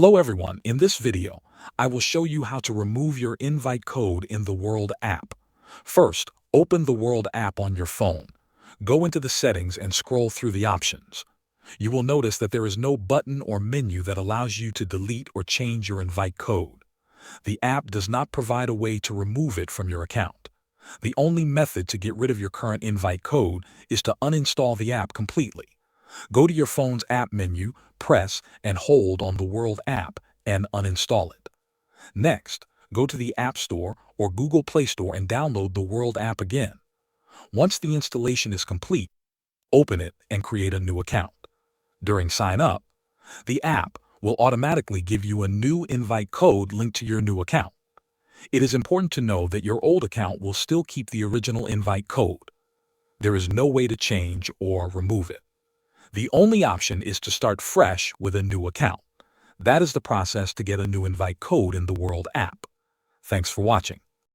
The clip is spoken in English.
Hello everyone, in this video, I will show you how to remove your invite code in the World app. First, open the World app on your phone. Go into the settings and scroll through the options. You will notice that there is no button or menu that allows you to delete or change your invite code. The app does not provide a way to remove it from your account. The only method to get rid of your current invite code is to uninstall the app completely. Go to your phone's app menu, press and hold on the World app, and uninstall it. Next, go to the App Store or Google Play Store and download the World app again. Once the installation is complete, open it and create a new account. During sign up, the app will automatically give you a new invite code linked to your new account. It is important to know that your old account will still keep the original invite code. There is no way to change or remove it. The only option is to start fresh with a new account. That is the process to get a new invite code in the World app. Thanks for watching.